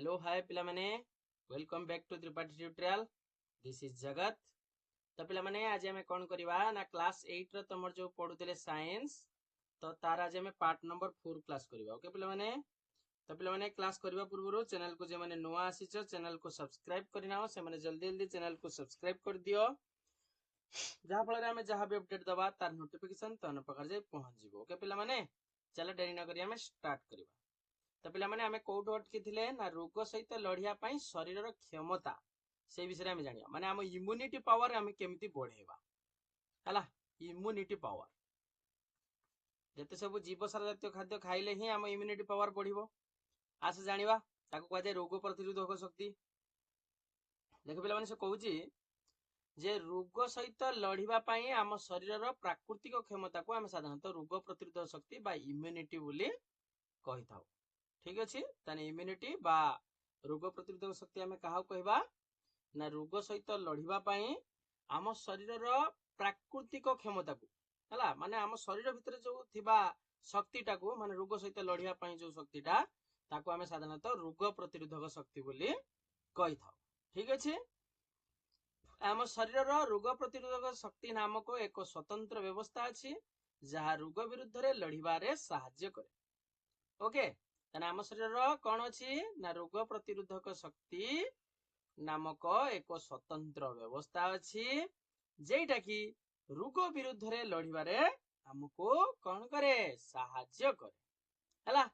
Hello hi पिला माने welcome back to Tripathi tutorial this is Jagat. तो पिला माने आज हमें कौन करवा ना क्लास 8 रो तमर जो पढुतले साइंस तो तार आज हमें पार्ट नंबर 4 क्लास करवा। ओके पिला माने तो पिला माने क्लास करबा पूर्व चैनल को जे माने नवा आसीछ चैनल को सब्सक्राइब करनाओ से माने जल्दी जल्दी चैनल को सब्सक्राइब कर दियो जहा फल हमें जहां भी अपडेट दबा तार नोटिफिकेशन तन प्रकार जे पहुंच जिवो। ओके पिला माने चलो देरी न करी हमें स्टार्ट करबा। तो पिला माने हमें कोड अटकी थिले ना रोग सहित लढिया पई शरीर रो क्षमता से विषय हमें जानिया माने हम इम्यूनिटी पावर हमें केमिति बढ़ेबा हला। इम्यूनिटी पावर जते सब जीवसार जातीय खाद्य खाइले ही हम इम्यूनिटी पावर बढ़िबो। आस जानिबा ताको कहै जे रोग प्रतिरोधक शक्ति। देखो पिला माने से कहूची जे रोग सहित लढिबा पई हम शरीर रो प्राकृतिक क्षमता को हम साधारणतः रोग प्रतिरोधक शक्ति बा इम्यूनिटी बोली कहि थाउ। ठीक अछि ताने इम्यूनिटी बा रोग प्रतिरोधक शक्ति हमें कहा कहबा ना रोग सहित लढिबा पई आम शरीर रो प्राकृतिक क्षमता को हला माने आम शरीर भितर जो थिबा शक्तिटा को माने रोग सहित लढिबा पई जो शक्तिटा ताको हमें साधारणतः रोग प्रतिरोधक शक्ति बोली कहि थाउ। ठीक अछि आम शरीर रो रोग प्रतिरोधक शक्ति नामक एक स्वतंत्र व्यवस्था अछि जहा रोग विरुद्ध रे लढिबारे सहाय्य करे। ओके ताने आम शरीर कौन अच्छी ना रोग प्रतिरोधक शक्ति नामक एक स्वतंत्र व्यवस्था अच्छी जेटा कि रोग विरुद्ध रे लढिबारे हमको कौन करे सहाय्य करे हला।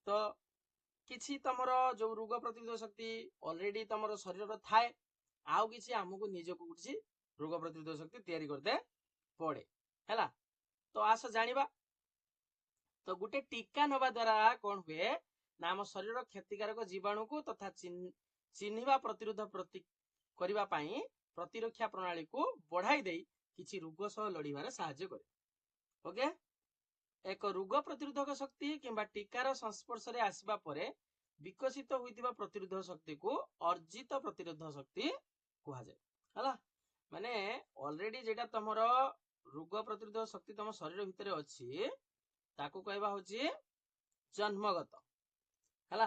तो किछि तमर जो रोग प्रतिरोधक शक्ति ऑलरेडी तमर शरीर थाए आउ किछि हमको निजको किछि रोग प्रतिरोधक शक्ति तैयारी करते पड़े हला। तो आस जानिबा तो गुटे टीका नवा द्वारा कौन हुए ना आम शरीर क्षतिकारक जीवाणु को तथा चिन्हिबा प्रतिरोध करिबा पई प्रतिरक्षा प्रणाली को बढ़ाई देई किछि रोग सह लढिबारे सहाय्य करे। ओके एक रोग प्रतिरोधक शक्ति किंबा टीकार संस्पर्श रे आसीबा परे विकसित होइतिबा प्रतिरोधक शक्ति को अर्जित प्रतिरोधक शक्ति कुहा जाय हला। माने ऑलरेडी जेटा तमरो रोग प्रतिरोधक शक्ति तम शरीर भितरे अछि ताको कहबा होची जन्मगत हला।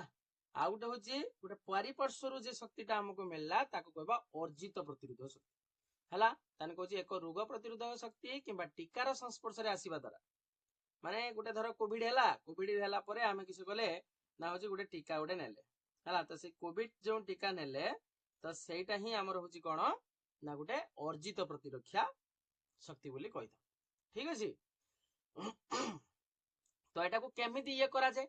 आ गुटे होची गुटे परिपर्शरु जे शक्तिटा हमको मिलला ताको कहबा अर्जित प्रतिरोधक शक्ति हला। ताने कहूची एक रोग प्रतिरोधक शक्ति किंबा टीकार संस्पर्श रे आसीबा द्वारा माने गुटे धर कोविड हेला परे आमे किछ कले ना होची गुटे टीका गुटे नेले हला। तो से कोविड जो टीका नेले तो सेटा ही हमर होची कोन ना गुटे अर्जित प्रतिरक्षा शक्ति बोली कहिता। ठीक अछि तो एटा को केमिति ये करा जाय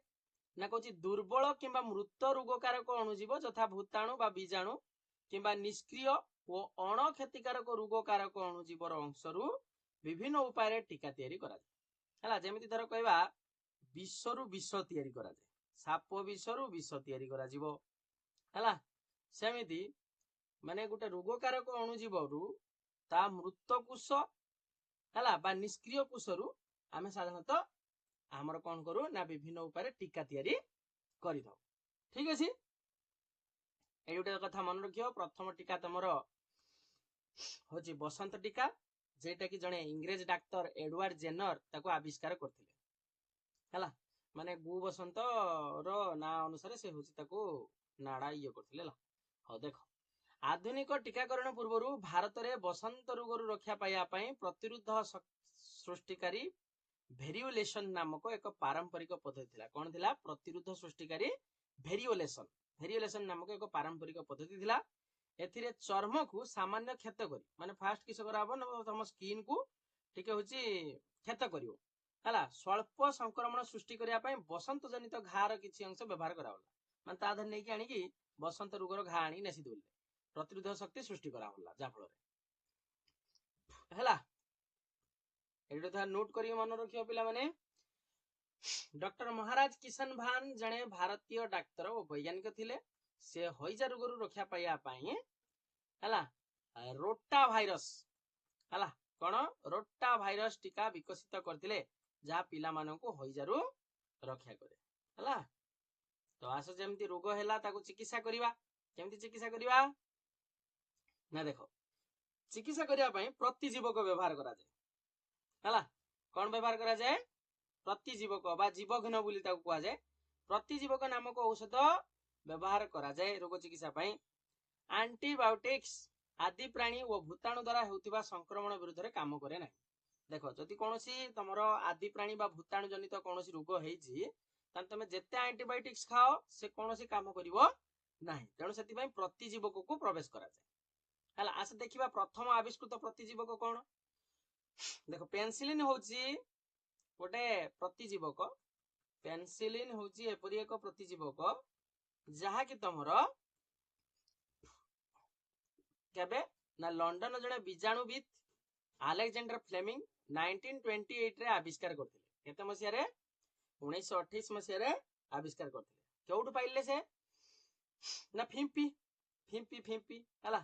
ना कहूची दुर्बल किंबा मृत रोगकारक अणुजीव यथा भूताणु बा बीजाणु किंबा निष्क्रिय ओ अण क्षतिकारक रोगकारक अणुजीवर अंशरू विभिन्न उपाय रे टीका तैयारी करा जाय हला। जेमिति धर कहबा विषरु विष तैयारी करा जाय साप विषरु विष तैयारी करा जिवो हला। सेमिति माने गुटे रोगकारक अणुजीवरू ता मृत कोष हला बा निष्क्रिय कोषरू आमे साधारणतः हमर कौन करू ना विभिन्न उपाय टीका तैयारी करि थाउ। ठीक अछि ए गुटे कथा मन रखियो प्रथम टीका तमर होची बसंत टीका जेटा कि जने इंग्रेज डाक्टर एडवर्ड जेनर ताको आविष्कार करथिले हला। माने गु बसंत रो ना अनुसार से होची ताको नाडा इयो करथिले ला। हो देखो आधुनिक टीकाकरण पूर्वरु भारत रे बसंत रोगरु रक्षा पाइया पई प्रतिरोध सृष्टिकारी भेरियोलेशन नामक एक पारंपरिक पद्धति थिला। कौन थिला प्रतिरोध सृष्टिकारी भेरियोलेशन नामक एक पारंपरिक पद्धति थिला। एथिरे चर्म को सामान्य क्षत करी माने फास्ट किस कराबो न तम स्किन को ठीक होची क्षत करिवो हला। स्वल्प संक्रमण सृष्टि करिया पई बसंत जनित घार किछि अंश व्यवहार करावला माने ता धर नै कि आनी कि बसंत रोगर घा आनी नेसी दोले प्रतिरोध शक्ति सृष्टि करावला जा फल रे हला। एडो था नोट करी मन रखियो पिला माने डॉक्टर महाराज किशन भान जने भारतीय डाक्टर और वैज्ञानिक थिले। से हइजा रोगरु रक्षा पाइया पई हला रोटा भाइरस हला कोन रोटा भाइरस टीका विकसित करथिले जहा पिला मानको हइजारु रक्षा करे हला। तो आस जेमति रोग हैला ताको चिकित्सा करिवा केमति चिकित्सा करिवा ना देखो चिकित्सा करिया पई प्रतिजीवक व्यवहार करा जाय हला। कौन व्यवहार करा जाए प्रतिजीवक बा जीवघ्न बोली ताको कहा जाए प्रतिजीवक नामक औषध व्यवहार करा जाए रोग चिकित्सा पई एंटीबायोटिक्स आदि प्राणी और भूताणु द्वारा होउतिबा संक्रमण विरुद्ध रे काम करे नाही देखो जदि कोनोसी तमरो आदि प्राणी बा भूताणु जनित कोनोसी रोग हेछि तान तमे जेते एंटीबायोटिक्स खाओ से कोनोसी काम करिवो नाही तेणु सेति पई प्रतिजीवक को प्रवेश करा जाए हला आसे देखिबा प्रथम आविष्कृत प्रतिजीवक कोन देखो पेनिसिलिन होछि गोटे प्रतिजीवक पेनिसिलिन होछि एपरि एक प्रतिजीवक जहा कि तमरो केबे ना लंडन जने बीजाणुविद अलेक्जेंडर फ्लेमिंग 1928 रे आविष्कार करथिले केते मसिया रे 1928 मसिया रे आविष्कार करथिले केउटु पाइले से ना फिम्पी फिम्पी फिम्पी हला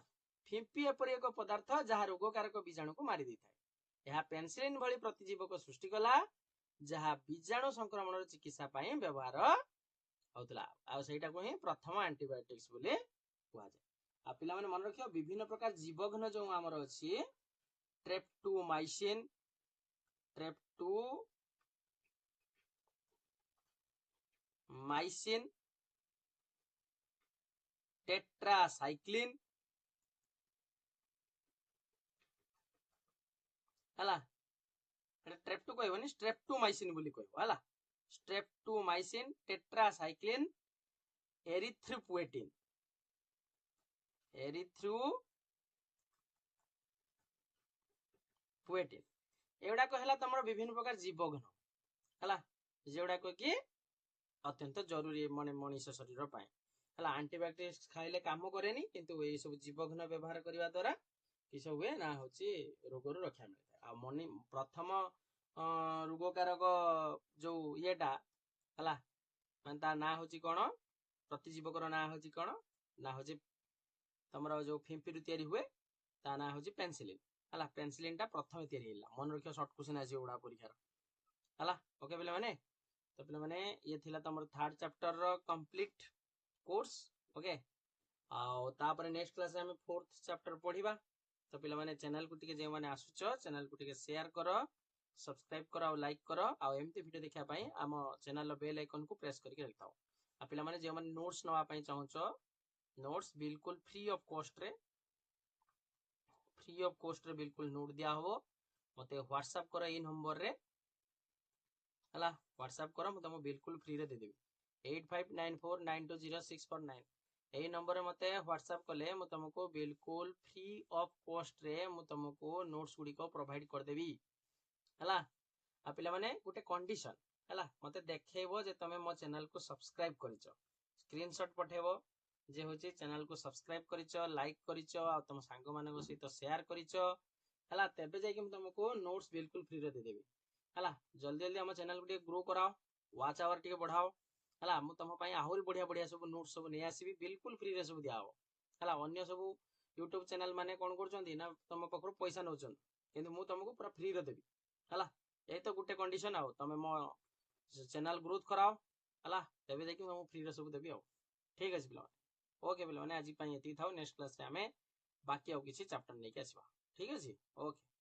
फिम्पी एपरि एक पदार्थ जहा रोगकारक बीजाणु को मारि दैथाय यह पेनिसिलिन भली प्रतिजीवक सृष्टि कला जहा बीजाणु संक्रमण चिकित्सा पई व्यवहार होतला आ सेटा को ही प्रथम एंटीबायोटिक्स बोले कुआ जाय आ पिला माने मन रखियो विभिन्न प्रकार जीवघन जो हमर अछि ट्रेप्टोमाइसिन टेट्रासाइक्लिन हला ट्रेप्टो कहबनी स्ट्रेप्टोमाइसिन बोली कहबो हला स्ट्रेप्टोमाइसिन टेट्रासाइक्लिन एरिथ्रोपोएटिन एवडा कहला तमरो विभिन्न प्रकार जीवघन हला जेवडा को कि अत्यंत जरूरी माने मनुष्य शरीर पाए हला एंटीबायोटिक्स खाइले काम करेनी किंतु ए सब जीवघन व्यवहार करिवा द्वारा किस हुए ना होची रोग रु रक्षा मिलता आ मनी प्रथम रोगकारक जो येटा हला मान ता ना होची कोन प्रतिजीवक रो ना होची कोन ना होची तमरो जो फिम्पी रु तयारी हुए ता ना होची पेनिसिलिन हला पेनिसिलिन टा प्रथम तयारी हिला मन रखियो शॉर्ट क्वेश्चन आसी उडा परीक्षा हला ओके पिला माने तो पिला माने ये थिला तमरो थर्ड चैप्टर रो कंप्लीट कोर्स ओके आ तापर नेक्स्ट क्लास में फोर्थ चैप्टर पढिबा तो पिला माने चैनल को टिके जे माने आसुचो चैनल को टिके शेयर करो सब्सक्राइब करो और लाइक करो आ एमती वीडियो देखिया पई हम चैनल रो बेल आइकन को प्रेस करके रखताओ आ पिला माने जे माने नोट्स नवा पई चाहूचो नोट्स बिल्कुल फ्री ऑफ कॉस्ट रे बिल्कुल नोट दिया हो मते व्हाट्सएप करो ई नंबर रे हला व्हाट्सएप करो म तुम बिल्कुल फ्री रे दे देबी 8594920649 एई नंबर रे मते व्हाट्सएप कले म तुमको बिल्कुल फ्री ऑफ कॉस्ट रे म तुमको नोट्स गुडी को प्रोवाइड कर देबी हला आ पिला माने गुटे कंडीशन हला मते देखेबो जे तमे मो चैनल को सब्सक्राइब करिचो स्क्रीनशॉट पठेबो जे होची चैनल को सब्सक्राइब करिचो लाइक करिचो आ तुम सांग मानको सहित शेयर करिचो हला तेबे जाय कि म तुमको नोट्स बिल्कुल फ्री रे दे देबी हला जल्दी जल्दी हम चैनल को ग्रो कराओ वाच आवर टिके बढ़ाओ हला मु तुम पई आहुरी बढ़िया बढ़िया सब नोट्स सब नै आसीबी बिल्कुल फ्री रे सब दिया हो हला अन्य सब YouTube चैनल माने कोन करचोंदी ना तुम पकरो पैसा नोचन किंतु मु तुमको पूरा फ्री रे देबी हला ए तो गुटे कंडीशन आउ तमे मो चैनल ग्रोथ कराओ हला तेबे जाय कि हम फ्री रे सब देबी आ ठीक अछि पिला ओके पिला माने आज पई एति थाउ नेक्स्ट क्लास रे हमें बाकी आ किछि चैप्टर नै के आसीबा ठीक अछि ओके।